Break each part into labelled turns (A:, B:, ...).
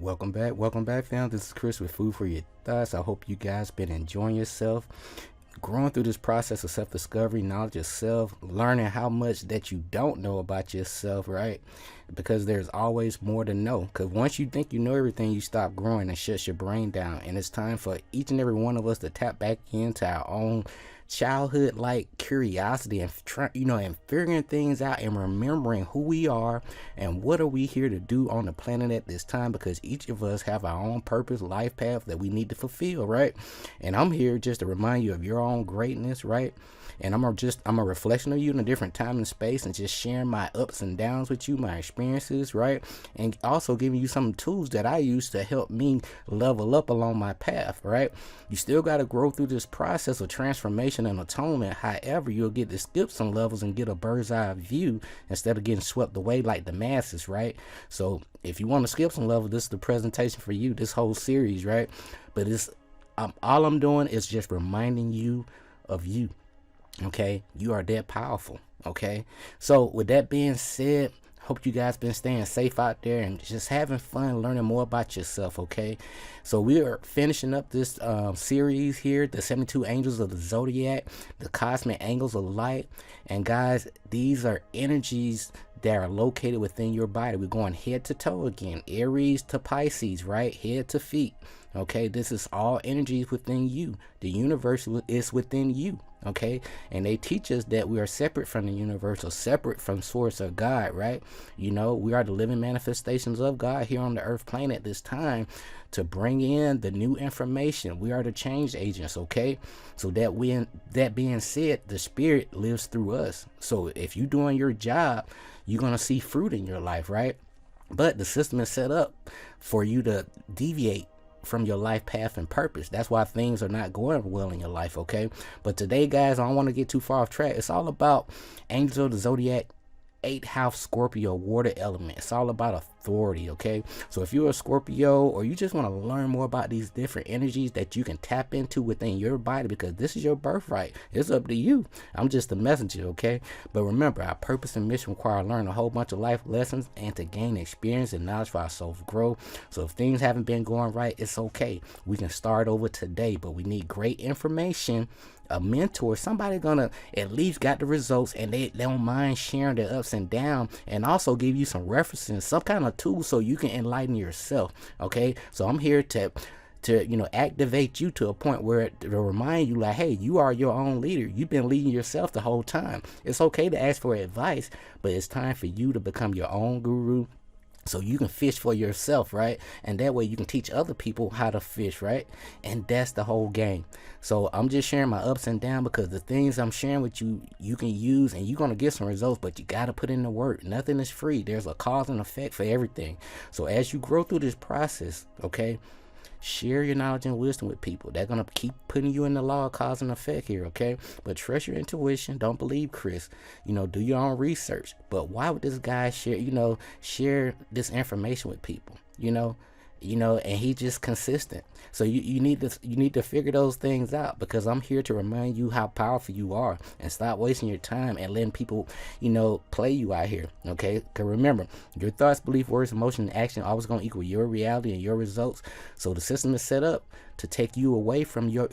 A: Welcome back, fam. This is Chris with Food for Your Thoughts. I hope you guys been enjoying yourself, growing through this process of self-discovery, knowledge of self, learning how much that you don't know about yourself, right? Because there's always more to know. Because once you think you know everything, you stop growing and shuts your brain down. And it's time for each and every one of us to tap back into our own childhood like curiosity and and figuring things out and remembering who we are and what are we here to do on the planet at this time, because each of us have our own purpose, life path that we need to fulfill, right? And I'm here just to remind you of your own greatness, right? And I'm a reflection of you in a different time and space, and just sharing my ups and downs with you, my experiences, right? And also giving you some tools that I use to help me level up along my path, right? You still got to grow through this process of transformation and atonement. However, you'll get to skip some levels and get a bird's eye view instead of getting swept away like the masses, right? So if you want to skip some levels, this is the presentation for you, this whole series, right? But all I'm doing is just reminding you of you. Okay, you are that powerful. Okay, so with that being said, hope you guys been staying safe out there and just having fun learning more about yourself. Okay, so we are finishing up this series here, the 72 angels of the Zodiac, the cosmic angles of light. And guys, these are energies that are located within your body. We're going head to toe again, Aries to Pisces, right? Head to feet. Okay, this is all energies within you. The universe is within you. Okay, and they teach us that we are separate from the universe, or separate from source of God, right? You know, we are the living manifestations of God here on the earth plane at this time to bring in the new information. We are the change agents. Okay, so that being said, the spirit lives through us. So if you're doing your job, you're gonna see fruit in your life, right? But the system is set up for you to deviate from your life path and purpose. That's why things are not going well in your life. Okay, but today, guys, I don't want to get too far off track. It's all about angels of the Zodiac, 8th house Scorpio, water element. It's all about authority. Okay, so if you're a Scorpio, or you just want to learn more about these different energies that you can tap into within your body, because this is your birthright, it's up to you. I'm just a messenger. Okay, but remember, our purpose and mission require learning a whole bunch of life lessons and to gain experience and knowledge for our self growth. So if things haven't been going right, it's okay. We can start over today, but we need great information, a mentor, somebody gonna at least got the results, and they don't mind sharing their ups and downs, and also give you some references, some kind of tool, so you can enlighten yourself. Okay, so I'm here to activate you to a point where to remind you, like, hey, you are your own leader. You've been leading yourself the whole time. It's okay to ask for advice, but it's time for you to become your own guru, so you can fish for yourself, right? And that way you can teach other people how to fish, right? And that's the whole game. So I'm just sharing my ups and downs, because the things I'm sharing with you, you can use, and you're going to get some results, but you got to put in the work. Nothing is free. There's a cause and effect for everything. So as you grow through this process, okay, share your knowledge and wisdom with people. They're going to keep putting you in the law of cause and effect here, okay? But trust your intuition. Don't believe Chris. Do your own research. But why would this guy share this information with people? And he's just consistent. So you need to figure those things out, because I'm here to remind you how powerful you are, and stop wasting your time and letting people play you out here. Okay, because remember, your thoughts, belief, words, emotion, and action always going to equal your reality and your results. So the system is set up to take you away from you,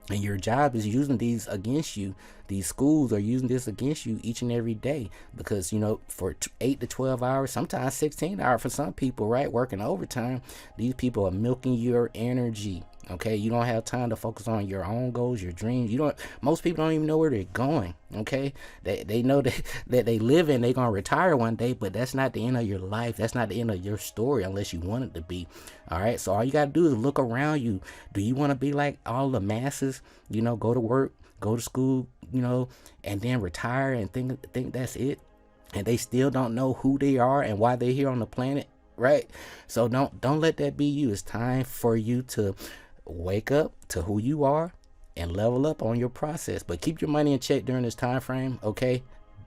A: and your job is using these against you. These schools are using this against you each and every day, because for 8 to 12 hours, sometimes 16 hours for some people, right, working overtime, these people are milking your energy. Okay, you don't have time to focus on your own goals, your dreams. Most people don't even know where they're going. Okay, they know that they live in, they're gonna retire one day, but that's not the end of your life. That's not the end of your story, unless you want it to be. All right, so all you gotta do is look around you. Do you want to be like all the masses? Go to work, go to school, and then retire and think that's it, and they still don't know who they are and why they're here on the planet, right? So don't let that be you. It's time for you to wake up to who you are and level up on your process. But keep your money in check during this time frame. Okay,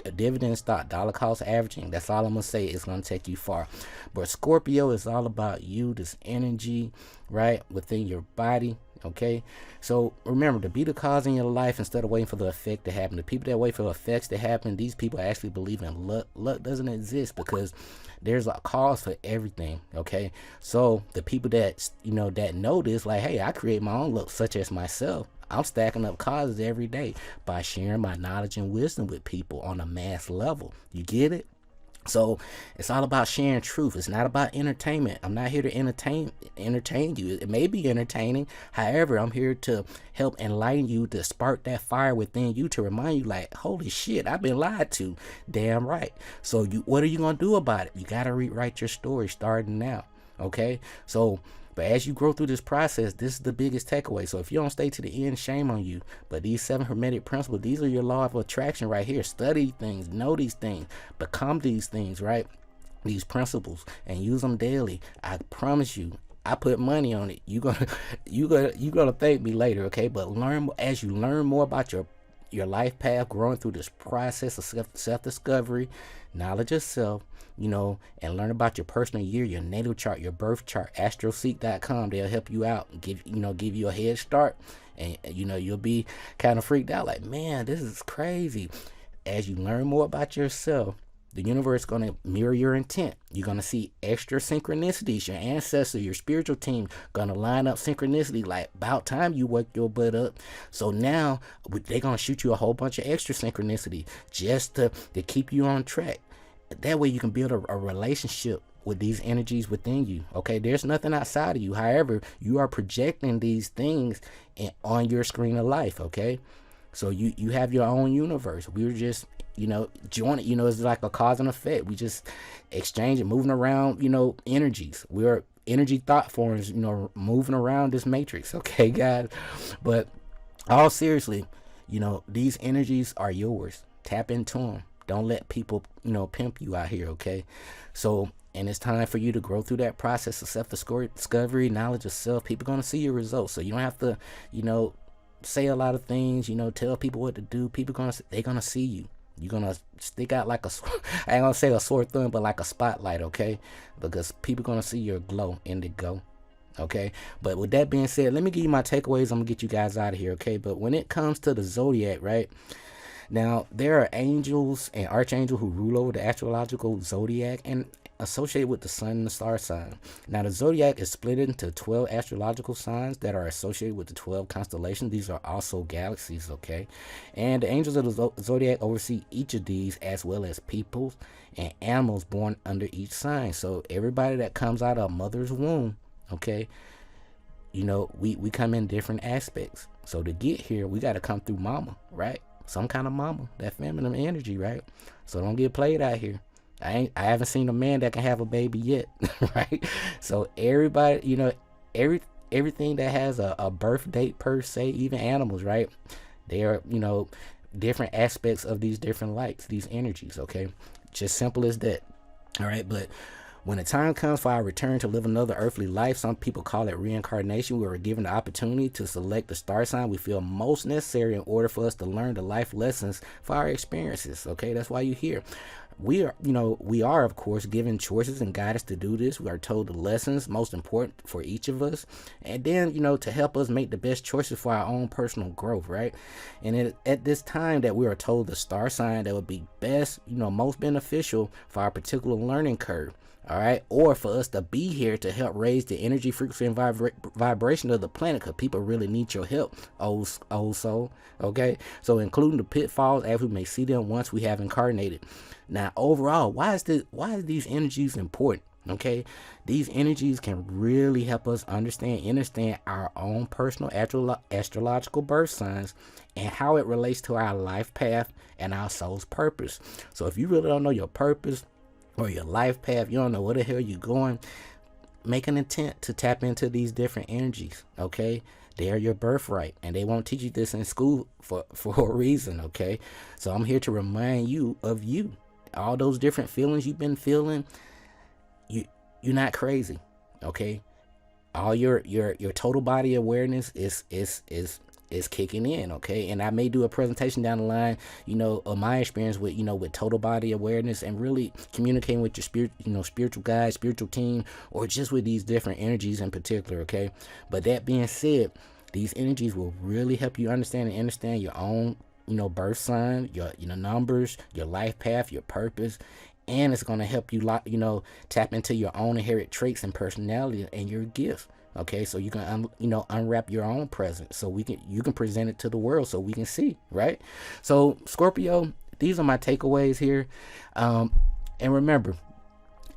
A: a dividend stock, dollar cost averaging, that's all I'm gonna say. It's gonna take you far. But Scorpio is all about you, this energy, right, within your body. Okay, so remember to be the cause in your life instead of waiting for the effect to happen. The people that wait for effects to happen, these people actually believe in luck. Luck doesn't exist because there's a cause for everything. Okay, so the people that that know this, like, hey, I create my own luck, such as myself. I'm stacking up causes every day by sharing my knowledge and wisdom with people on a mass level. You get it? So it's all about sharing truth. It's not about entertainment. I'm not here to entertain you. It may be entertaining. However, I'm here to help enlighten you, to spark that fire within you, to remind you, like, holy shit, I've been lied to. Damn right. So what are you gonna do about it? You gotta rewrite your story starting now. Okay? So but as you grow through this process, this is the biggest takeaway. So if you don't stay to the end, shame on you. But these 7 Hermetic principles, these are your law of attraction right here. Study things, know these things, become these things, right? These principles, and use them daily. I promise you, I put money on it. You gonna thank me later, okay? But as you learn more about your life path, growing through this process of self-discovery, knowledge of self, and learn about your personal year, your natal chart, your birth chart, astroseek.com. They'll help you out and give you a head start. And you'll be kind of freaked out, like, man, this is crazy. As you learn more about yourself, the universe is going to mirror your intent. You're going to see extra synchronicities. Your ancestors, your spiritual team going to line up synchronicity, like, about time you work your butt up. So now they're going to shoot you a whole bunch of extra synchronicity just to keep you on track. That way you can build a relationship with these energies within you. Okay, there's nothing outside of you. However, you are projecting these things on your screen of life. Okay, so you have your own universe. We were just joining. It's like a cause and effect. We just exchanging, moving around. Energies. We're energy thought forms. Moving around this matrix. Okay, guys. But all seriously, these energies are yours. Tap into them. Don't let people, pimp you out here, okay? So, and it's time for you to grow through that process of self-discovery, knowledge of self. People are going to see your results. So you don't have to, say a lot of things, tell people what to do. They're going to see you. You're going to stick out like I ain't going to say a sore thumb, but like a spotlight, okay? Because people are going to see your glow, indigo. Okay, but with that being said, let me give you my takeaways. I'm going to get you guys out of here, okay? But when it comes to the Zodiac, right? Now, there are angels and archangels who rule over the astrological zodiac and associated with the sun and the star sign. Now, the zodiac is split into 12 astrological signs that are associated with the 12 constellations. These are also galaxies, okay? And the angels of the zodiac oversee each of these, as well as people and animals born under each sign. So everybody that comes out of a mother's womb, okay, we come in different aspects. So to get here, we got to come through mama, right? Some kind of mama, that feminine energy, right? So don't get played out here. I haven't seen a man that can have a baby yet, right? So everybody, everything that has a birth date per se, even animals, right? They are, different aspects of these different lights, these energies, okay? Just simple as that. All right, but when the time comes for our return to live another earthly life, some people call it reincarnation. We were given the opportunity to select the star sign we feel most necessary in order for us to learn the life lessons for our experiences. Okay, that's why you're here. We are, of course, given choices and guidance to do this. We are told the lessons most important for each of us, and then, to help us make the best choices for our own personal growth, right? And at this time that we are told the star sign that would be best, most beneficial for our particular learning curve. All right, or for us to be here to help raise the energy, frequency, and vibration of the planet, because people really need your help, old soul. Okay, so including the pitfalls as we may see them once we have incarnated. Now, overall, why is these energies important? Okay, these energies can really help us understand our own personal astrological birth signs and how it relates to our life path and our soul's purpose. So if you really don't know your purpose or your life path, you don't know where the hell you're going, make an intent to tap into these different energies, okay? They are your birthright, and they won't teach you this in school for a reason, okay? So I'm here to remind you of you. All those different feelings you've been feeling, you're not crazy, okay? All your total body awareness is kicking in, okay? And I may do a presentation down the line, of my experience with, with total body awareness and really communicating with your spiritual guide, spiritual team, or just with these different energies in particular, okay? But that being said, These energies will really help you understand your own, birth sign, your, numbers, your life path, your purpose. And it's going to help you, tap into your own inherent traits and personality and your gifts. Okay, so you can, unwrap your own present, so you can present it to the world, so we can see, right? So Scorpio, these are my takeaways here, and remember,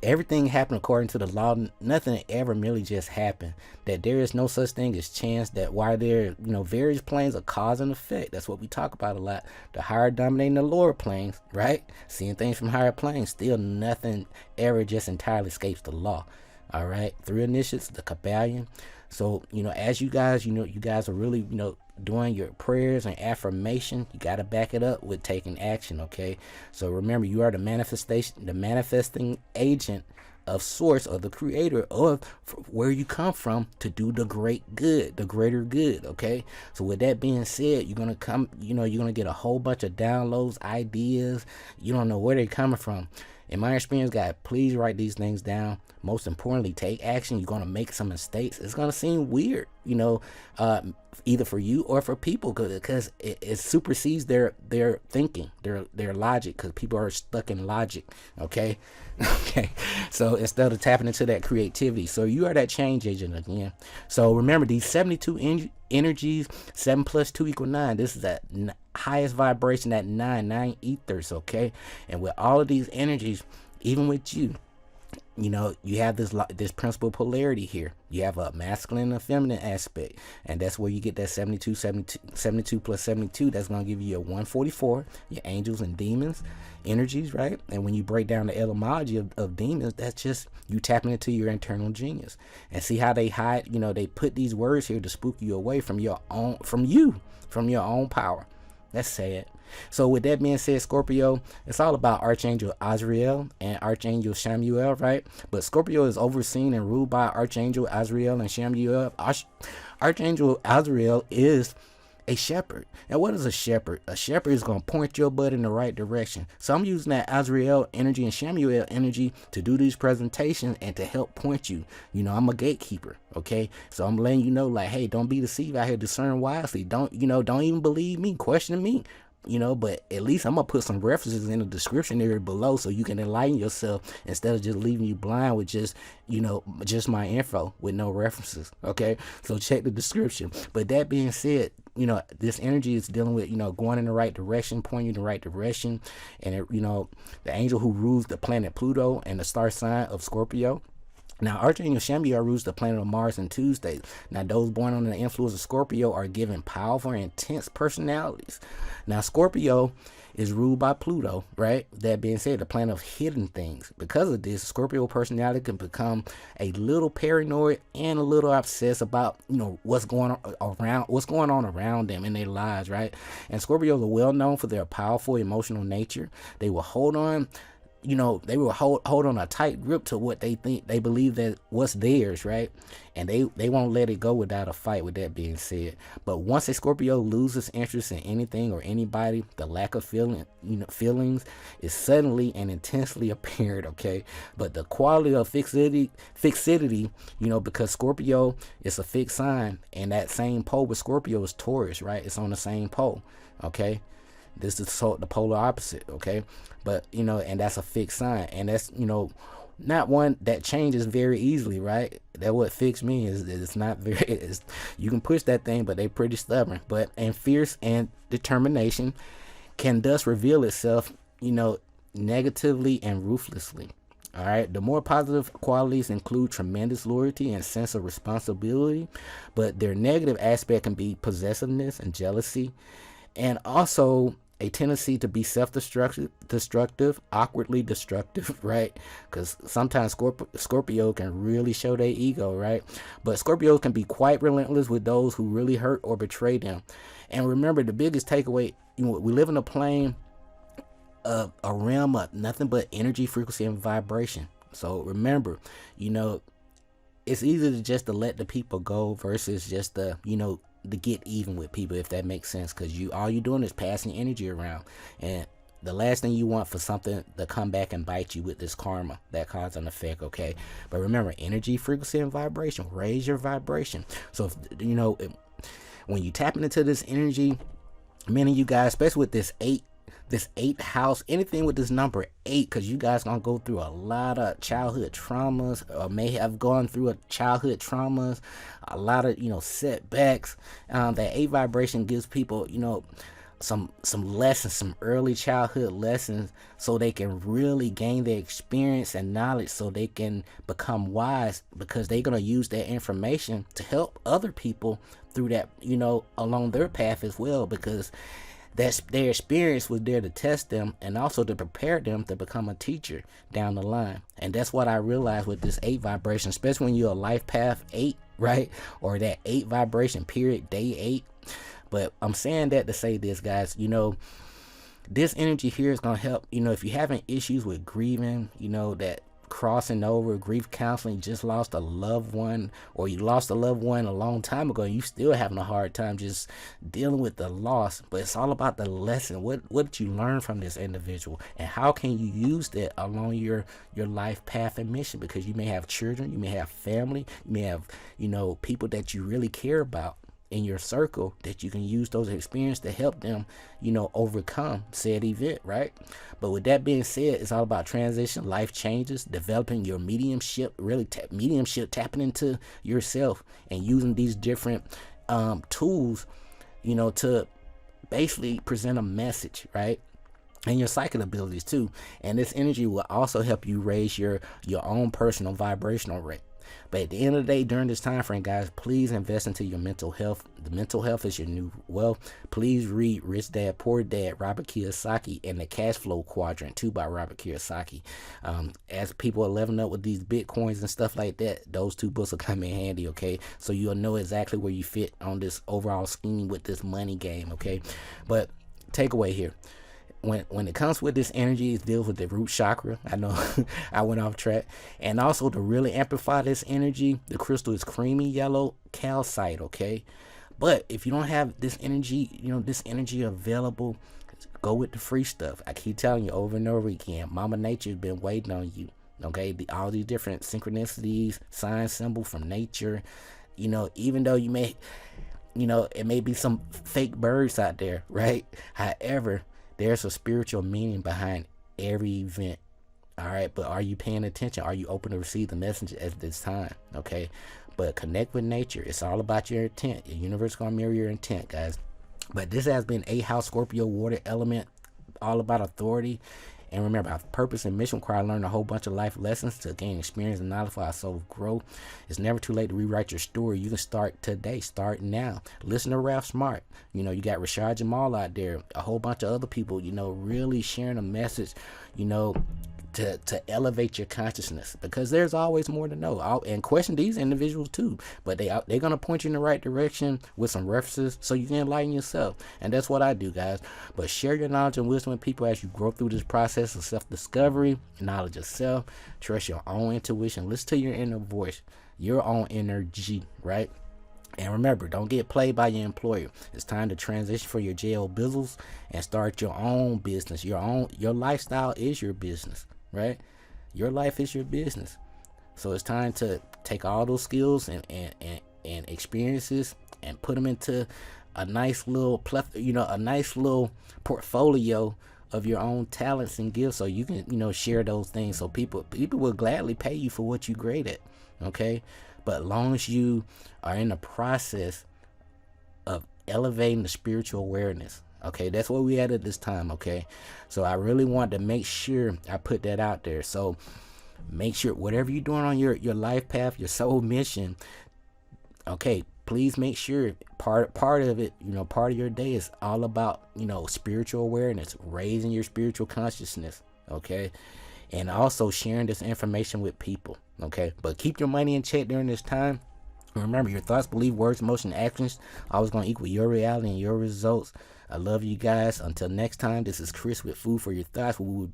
A: everything happened according to the law. Nothing ever merely just happened. That there is no such thing as chance. That while there, various planes of cause and effect. That's what we talk about a lot. The higher dominating the lower planes, right? Seeing things from higher planes. Still, nothing ever just entirely escapes the law. All right, 3 initiates, the Kabbalion. So, as you guys, you guys are really, doing your prayers and affirmation, you got to back it up with taking action. Okay, so remember, you are the manifesting agent of source, or the creator of where you come from, to do the great good, the greater good. Okay, so with that being said, you're gonna you're gonna get a whole bunch of downloads, ideas. You don't know where they're coming from. In my experience, guys, please write these things down. Most importantly, take action. You're going to make some mistakes. It's going to seem weird, either for you or for people, because it supersedes their thinking, their logic, because people are stuck in logic. Okay. Okay. So instead of tapping into that creativity, so you are that change agent again. So remember, these 72 energies, 7 + 2 = 9. This is that highest vibration at 9 ethers. Okay. And with all of these energies, even with you, you have this principal polarity here. You have a masculine and feminine aspect, and that's where you get that 72 + 72. That's going to give you a 144, your angels and demons energies, right? And when you break down the etymology of demons, that's just you tapping into your internal genius. And see how they hide, they put these words here to spook you away from your own power. That's sad. So with that being said, Scorpio, it's all about Archangel Azrael and Archangel Chamuel, right? But Scorpio is overseen and ruled by Archangel Azrael and Chamuel. Archangel Azrael is a shepherd. And what is a shepherd? A shepherd is going to point your butt in the right direction. So I'm using that Azrael energy and Chamuel energy to do these presentations and to help point you. I'm a gatekeeper. Okay. So I'm letting you know, like, hey, don't be deceived out here. Discern wisely. Don't even believe me. Question me. But at least I'm gonna put some references in the description area below, so you can enlighten yourself instead of just leaving you blind with just my info with no references. Okay, so check the description. But that being said, this energy is dealing with going in the right direction, pointing you in the right direction, and the angel who rules the planet Pluto and the star sign of Scorpio. Now, Archangel Chamuel rules the planet of Mars and Tuesday. Now, those born under the influence of Scorpio are given powerful and intense personalities. Now, Scorpio is ruled by Pluto, right? That being said, the planet of hidden things. Because of this, Scorpio personality can become a little paranoid and a little obsessed about, what's going on around them in their lives, right? And Scorpios are well known for their powerful emotional nature. They will hold on. They will hold on a tight grip to what they believe that what's theirs, right? And they won't let it go without a fight, with that being said. But once a Scorpio loses interest in anything or anybody, the lack of feelings is suddenly and intensely apparent, okay? But the quality of fixity, because Scorpio is a fixed sign, and that same pole with Scorpio is Taurus, right? It's on the same pole, okay? This is the polar opposite, okay? But, and that's a fixed sign. And that's, not one that changes very easily, right? That what fixed means is it's not very, you can push that thing, but they're pretty stubborn. But, and fierce and determination can thus reveal itself, negatively and ruthlessly. All right. The more positive qualities include tremendous loyalty and sense of responsibility, but their negative aspect can be possessiveness and jealousy, and also a tendency to be self-destructive, awkwardly destructive, right? Because sometimes Scorpio can really show their ego, right? But Scorpios can be quite relentless with those who really hurt or betray them. And remember, the biggest takeaway, we live in a plane of a realm of nothing but energy, frequency, and vibration. So remember, it's easy to let the people go versus just to get even with people, if that makes sense, because all you're doing is passing energy around, and the last thing you want for something to come back and bite you with this karma, that cause and effect. Okay, but remember, energy, frequency, and vibration. Raise your vibration. So if when you tapping into this energy, many of you guys, especially with this eighth house, anything with this number 8, because you guys gonna go through a lot of childhood traumas, or may have gone through a childhood traumas, a lot of setbacks. That 8 vibration gives people some lessons, some early childhood lessons, so they can really gain their experience and knowledge, so they can become wise, because they're gonna use that information to help other people through that along their path as well, because that's their experience was there to test them and also to prepare them to become a teacher down the line. And that's what I realized with this 8 vibration, especially when you're a life path 8, right? Or that 8 vibration period, day 8. But I'm saying that to say this, guys, this energy here is going to help, if you're having issues with grieving, that crossing over, grief counseling, just lost a loved one, or you lost a loved one a long time ago, and you still having a hard time just dealing with the loss. But it's all about the lesson. What did you learn from this individual, and how can you use that along your life path and mission? Because you may have children, you may have family, you may have people that you really care about in your circle, that you can use those experiences to help them overcome said event, right? But with that being said, it's all about transition, life changes, developing your mediumship, really tapping into yourself and using these different tools to basically present a message, right? And your psychic abilities too. And this energy will also help you raise your own personal vibrational rate. But at the end of the day, during this time frame, guys, please invest into your mental health. The mental health is your new wealth. Please read Rich Dad, Poor Dad, Robert Kiyosaki, and the Cash Flow Quadrant too by Robert Kiyosaki. As people are leveling up with these Bitcoins and stuff like that, those 2 books will come in handy, okay? So you'll know exactly where you fit on this overall scheme with this money game, okay? But takeaway here. When it comes with this energy, it deals with the root chakra. I know I went off track. And also, to really amplify this energy, the crystal is creamy yellow calcite, okay? But if you don't have this energy, this energy available, go with the free stuff. I keep telling you over and over again, Mama Nature has been waiting on you, okay? All these different synchronicities, sign symbol from nature, even though you may, it may be some fake birds out there, right? However, there's a spiritual meaning behind every event. All right. But are you paying attention? Are you open to receive the message at this time? Okay. But connect with nature. It's all about your intent. The universe is going to mirror your intent, guys. But this has been 8 House Scorpio water element, all about authority. And remember, our purpose and mission require learning a whole bunch of life lessons to gain experience and knowledge for our soul growth. It's never too late to rewrite your story. You can start today. Start now. Listen to Ralph Smart. You got Rashad Jamal out there. A whole bunch of other people, really sharing a message, to elevate your consciousness, because there's always more to know. And question these individuals too, but they're going to point you in the right direction with some references so you can enlighten yourself. And that's what I do, guys. But share your knowledge and wisdom with people as you grow through this process of self-discovery, knowledge of self. Trust your own intuition. Listen to your inner voice, your own energy, right? And remember, don't get played by your employer. It's time to transition for your jail bizzles and start your own business. Your lifestyle is your business, right? Your life is your business. So it's time to take all those skills and experiences and put them into a nice little portfolio of your own talents and gifts, so you can share those things, so people will gladly pay you for what you great at, okay? But as long as you are in the process of elevating the spiritual awareness, okay, that's where we at this time, okay? So I really want to make sure I put that out there. So make sure whatever you're doing on your life path, your soul mission, okay, please make sure part of it, part of your day is all about, spiritual awareness, raising your spiritual consciousness, okay? And also sharing this information with people, okay? But keep your money in check during this time. Remember, your thoughts, beliefs, words, emotions, actions always going to equal your reality and your results. I love you guys. Until next time, this is Chris with Food for Your Thoughts. We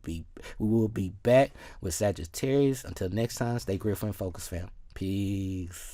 A: will be back with Sagittarius. Until next time, stay grateful and focused, fam. Peace.